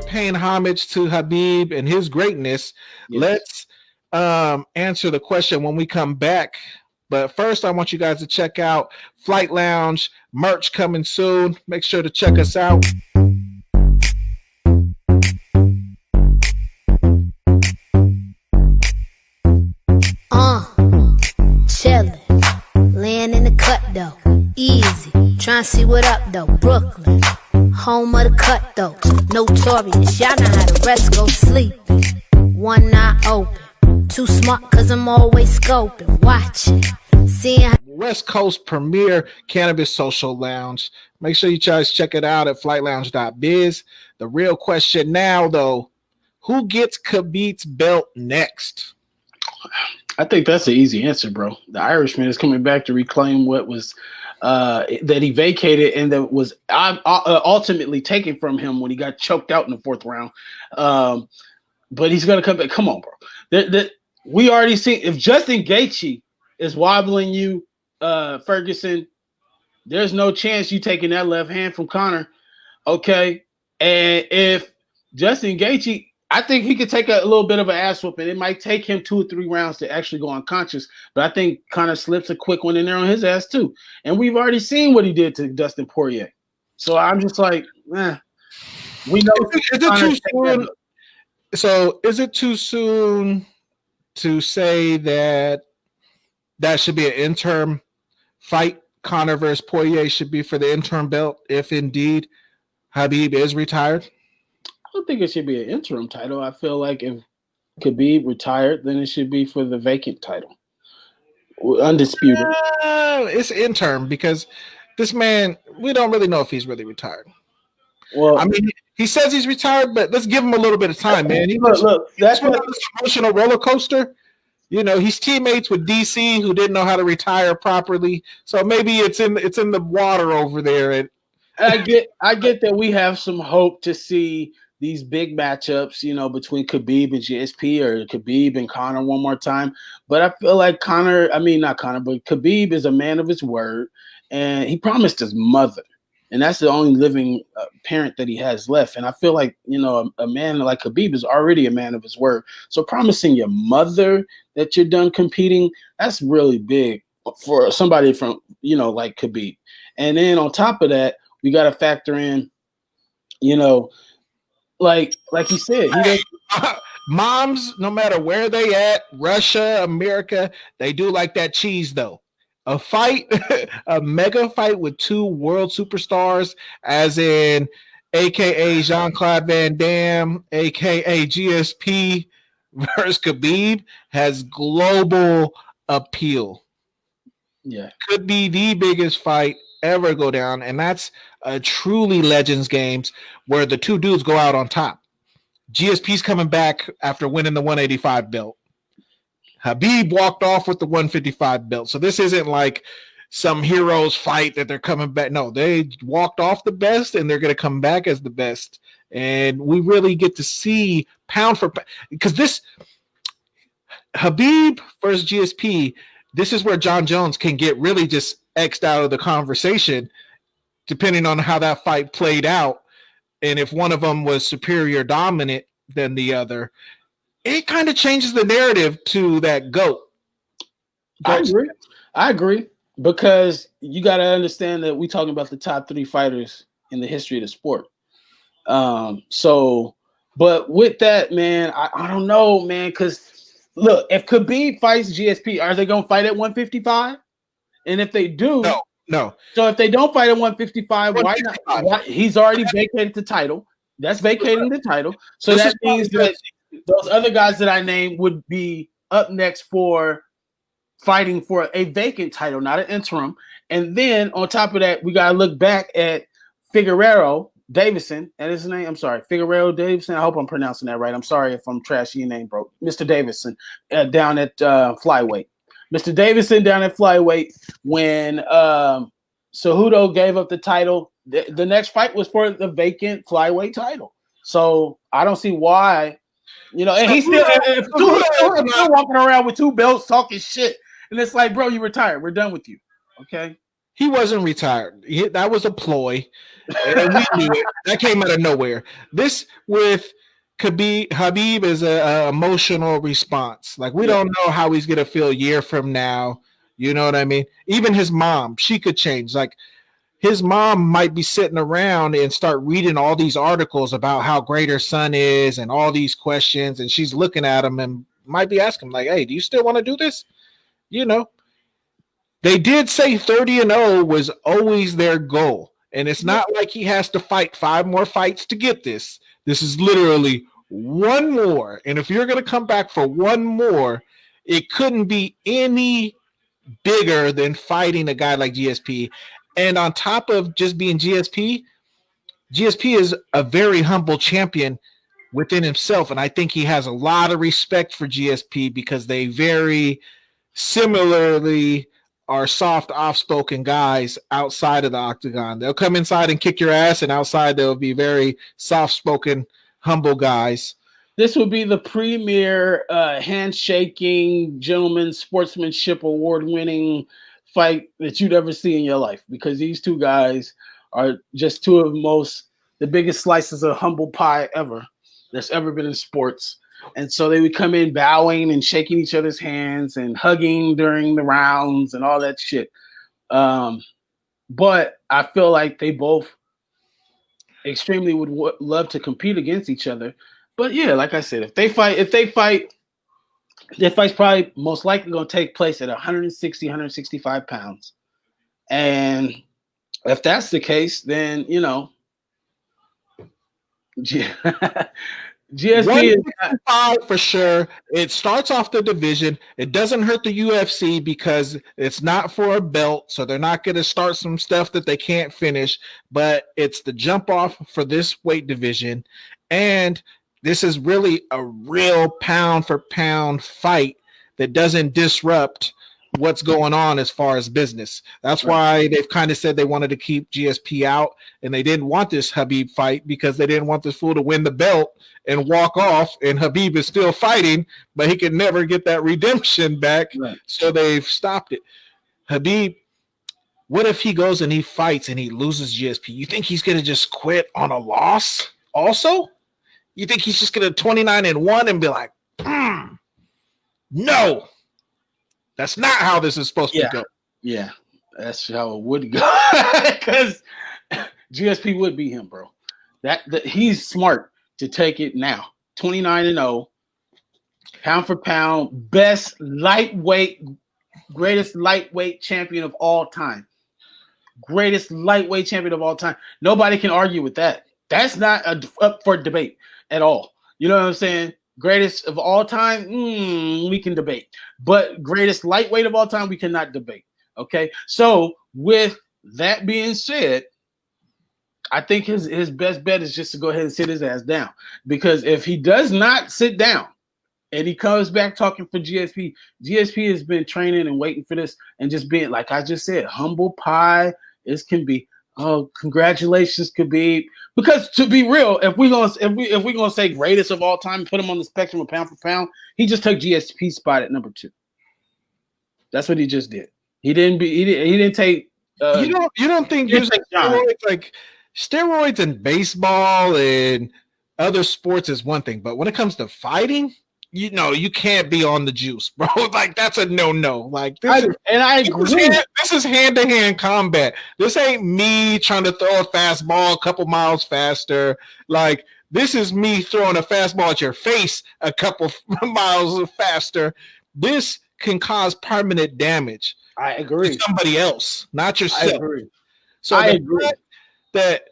paying homage to Habib and his greatness, let's answer the question when we come back. But first, I want you guys to check out Flight Lounge merch coming soon. Make sure to check us out. Chillin', laying in the cut though, easy. Trying to see what up though, Brooklyn, home of the cut though, notorious. Y'all know how the rest go sleeping. One eye open, too smart cause I'm always scoping, watching, seeing how West Coast premier cannabis social lounge. Make sure you guys check it out at flightlounge.biz. The real question now though, who gets Khabib's belt next? I think that's an easy answer, bro. The Irishman is coming back to reclaim what was that he vacated and that was ultimately taken from him when he got choked out in the 4th round. But he's going to come back. Come on, bro. We already seen if Justin Gaethje is wobbling you, Ferguson, there's no chance you taking that left hand from Conor. Okay. And if Justin Gaethje, I think he could take a little bit of an ass whooping. It might take him 2 or 3 rounds to actually go unconscious, but I think Conor slips a quick one in there on his ass too. And we've already seen what he did to Dustin Poirier. So I'm just like, we know. Is it too soon? So is it too soon to say that should be an interim fight? Conor versus Poirier should be for the interim belt if indeed Khabib is retired? I don't think it should be an interim title. I feel like if Khabib retired, then it should be for the vacant title. Undisputed. It's interim because this man, we don't really know if he's really retired. Well, I mean, he says he's retired, but let's give him a little bit of time, man. That's what this emotional roller coaster. You know, he's teammates with DC who didn't know how to retire properly. So maybe it's in the water over there. And I get that we have some hope to see these big matchups, you know, between Khabib and GSP or Khabib and Conor one more time. But I feel like Khabib is a man of his word, and he promised his mother, and that's the only living parent that he has left. And I feel like, you know, a man like Khabib is already a man of his word. So promising your mother that you're done competing, that's really big for somebody from, you know, like Khabib. And then on top of that, we got to factor in, you know, like you said, moms, no matter where they at, Russia, America, they do like that cheese though. A fight, a mega fight with 2 world superstars, as in AKA Jean-Claude Van Damme, AKA GSP versus Khabib, has global appeal. Yeah. Could be the biggest fight ever go down, and that's a truly Legends games where the 2 dudes go out on top. GSP's coming back after winning the 185 belt. Khabib walked off with the 155 belt. So this isn't like some heroes fight that they're coming back. No, they walked off the best and they're going to come back as the best. And we really get to see pound for pound, because this Khabib versus GSP, this is where John Jones can get really just X'd out of the conversation, depending on how that fight played out. And if one of them was superior dominant than the other, it kind of changes the narrative to that GOAT. I agree. Because you got to understand that we're talking about the top 3 fighters in the history of the sport. But with that, man, I don't know, man, because look, if Khabib fights GSP, are they going to fight at 155? And if they do, no. So if they don't fight at 155, why not? He's already vacated the title. That's vacating the title. So that means that those other guys that I named would be up next for fighting for a vacant title, not an interim. And then on top of that, we got to look back at Figueroa Davison. And his name, I'm sorry, Figueroa Davison. I hope I'm pronouncing that right. I'm sorry if I'm trashing your name, bro. Mr. Davison down at flyweight. Mr. Davison down at flyweight when Cejudo gave up the title. The next fight was for the vacant flyweight title. So I don't see why, you know, and he's still walking around with 2 belts talking shit. And it's like, bro, you retired. We're done with you. Okay. He wasn't retired. That was a ploy, and we knew it. That came out of nowhere. This with Habib is a emotional response. Like we don't know how he's gonna feel a year from now. You know what I mean? Even his mom, she could change. Like his mom might be sitting around and start reading all these articles about how great her son is and all these questions, and she's looking at him and might be asking like, "Hey, do you still want to do this?" You know, they did say 30-0 was always their goal. And it's not like he has to fight 5 more fights to get this. This is literally one more. And if you're going to come back for one more, it couldn't be any bigger than fighting a guy like GSP. And on top of just being GSP is a very humble champion within himself. And I think he has a lot of respect for GSP because they very similarly are soft, off-spoken guys outside of the octagon. They'll come inside and kick your ass, and outside they'll be very soft-spoken, humble guys. This would be the premier handshaking, gentleman sportsmanship award-winning fight that you'd ever see in your life, because these two guys are just two of the biggest slices of humble pie ever that's ever been in sports. And so they would come in bowing and shaking each other's hands and hugging during the rounds and all that shit. But I feel like they both extremely would love to compete against each other. But yeah, like I said, if they fight, their fight's probably most likely going to take place at 160, 165 pounds. And if that's the case, then, you know, GSP is 165 for sure. It starts off the division. It doesn't hurt the UFC because it's not for a belt, so they're not going to start some stuff that they can't finish. But it's the jump off for this weight division, and this is really a real pound for pound fight that doesn't disrupt what's going on as far as business. That's why they've kind of said they wanted to keep GSP out, and they didn't want this Habib fight because they didn't want this fool to win the belt and walk off, and Habib is still fighting, but he can never get that redemption back. Right. So they've stopped it. Habib, what if he goes and he fights and he loses GSP? You think he's going to just quit on a loss also? You think he's just going to 29-1 and be like, no. That's not how this is supposed to go. Yeah, that's how it would go. Because GSP would beat him, bro. That he's smart to take it now. 29-0, pound for pound, best lightweight, greatest lightweight champion of all time. Greatest lightweight champion of all time. Nobody can argue with that. That's not up for debate at all. You know what I'm saying? Greatest of all time, we can debate. But greatest lightweight of all time, we cannot debate. Okay? So with that being said, I think his best bet is just to go ahead and sit his ass down. Because if he does not sit down and he comes back talking for GSP, GSP has been training and waiting for this and just being, like I just said, humble pie as can be. Oh, congratulations, Khabib. Because to be real, if we're gonna say greatest of all time and put him on the spectrum of pound for pound, he just took GSP's spot at number 2. That's what he just did. He didn't take. You don't think using steroids in baseball and other sports is one thing, but when it comes to fighting, you can't be on the juice, bro. Like that's a no. Like I agree. This is hand-to-hand combat. This ain't me trying to throw a fastball a couple miles faster. Like this is me throwing a fastball at your face a couple miles faster. This can cause permanent damage. I agree. To somebody else, not yourself. I agree. So I agree that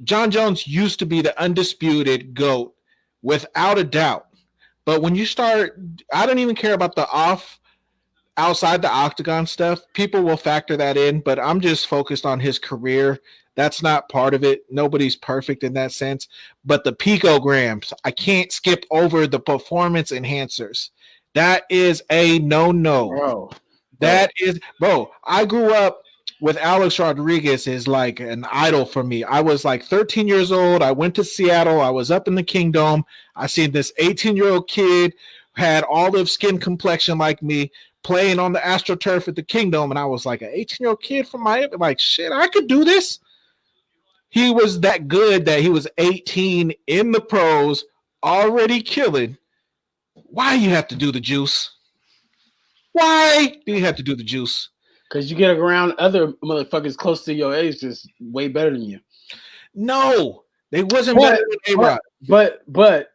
John Jones used to be the undisputed GOAT, without a doubt. But when you start, I don't even care about the outside the octagon stuff. People will factor that in, but I'm just focused on his career. That's not part of it. Nobody's perfect in that sense. But the picograms, I can't skip over the performance enhancers. That is a no-no. Bro, I grew up with Alex Rodriguez is like an idol for me. I was like 13 years old. I went to Seattle. I was up in the Kingdom. I seen this 18-year-old kid, had olive skin complexion like me, playing on the AstroTurf at the Kingdom, and I was like an 18-year-old kid from Miami. Like, shit, I could do this. He was that good that he was 18 in the pros, already killing. Why you have to do the juice? Why do you have to do the juice? Because you get around other motherfuckers close to your age just way better than you. No, they wasn't better than A-Rod. But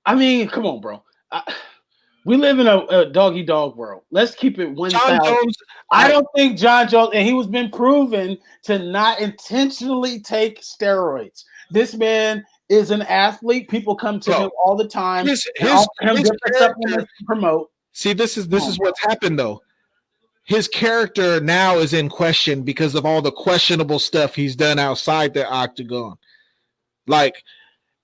I mean, come on, bro. We live in a doggy dog world. Let's keep it 1,000. I don't think John Jones, and he was been proven to not intentionally take steroids. This man is an athlete. People come to him all the time. His character, promote. See, this is what's happened though. His character now is in question because of all the questionable stuff he's done outside the octagon. Like,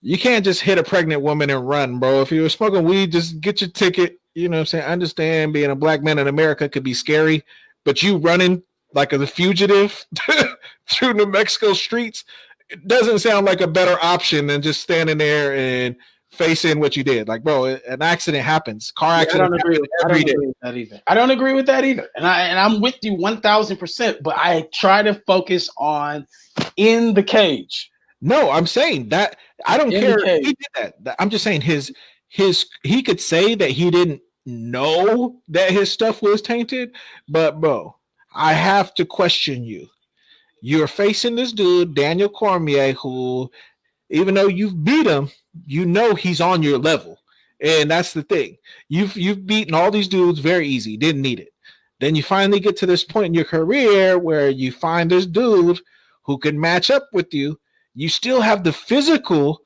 you can't just hit a pregnant woman and run, bro. If you were smoking weed, just get your ticket. You know what I'm saying? I understand being a black man in America could be scary, but you running like a fugitive through New Mexico streets, it doesn't sound like a better option than just standing there and facing what you did. Like, bro, an accident happens. Car accident. I don't agree with that either. I don't agree with that either. And I'm with you 1,000%, but I try to focus on in the cage. No, I'm saying that I don't care if he did that. I'm just saying he could say that he didn't know that his stuff was tainted, but bro, I have to question you. You're facing this dude, Daniel Cormier, who, even though you've beat him, you know he's on your level. And that's the thing. You've beaten all these dudes very easy, didn't need it. Then you finally get to this point in your career where you find this dude who can match up with you. You still have the physical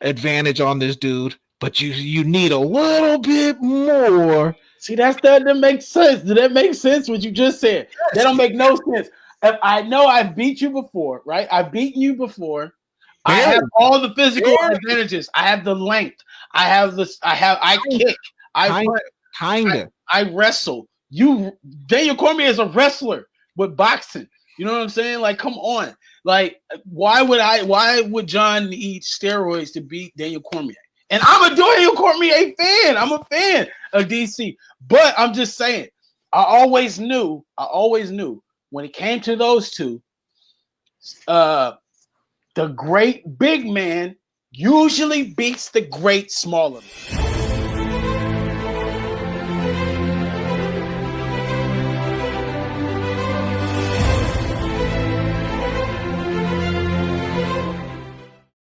advantage on this dude, but you need a little bit more. See, that doesn't make sense. Did that make sense what you just said? Yes. That don't make no sense. If I know I beat you before, right? I've beaten you before. I have all the physical advantages. I have the length. I kick. I wrestle. Daniel Cormier is a wrestler with boxing. You know what I'm saying? Like, come on. Like, why would John need steroids to beat Daniel Cormier? And I'm a Daniel Cormier fan. I'm a fan of DC. But I'm just saying, I always knew when it came to those two, the great big man usually beats the great smaller man.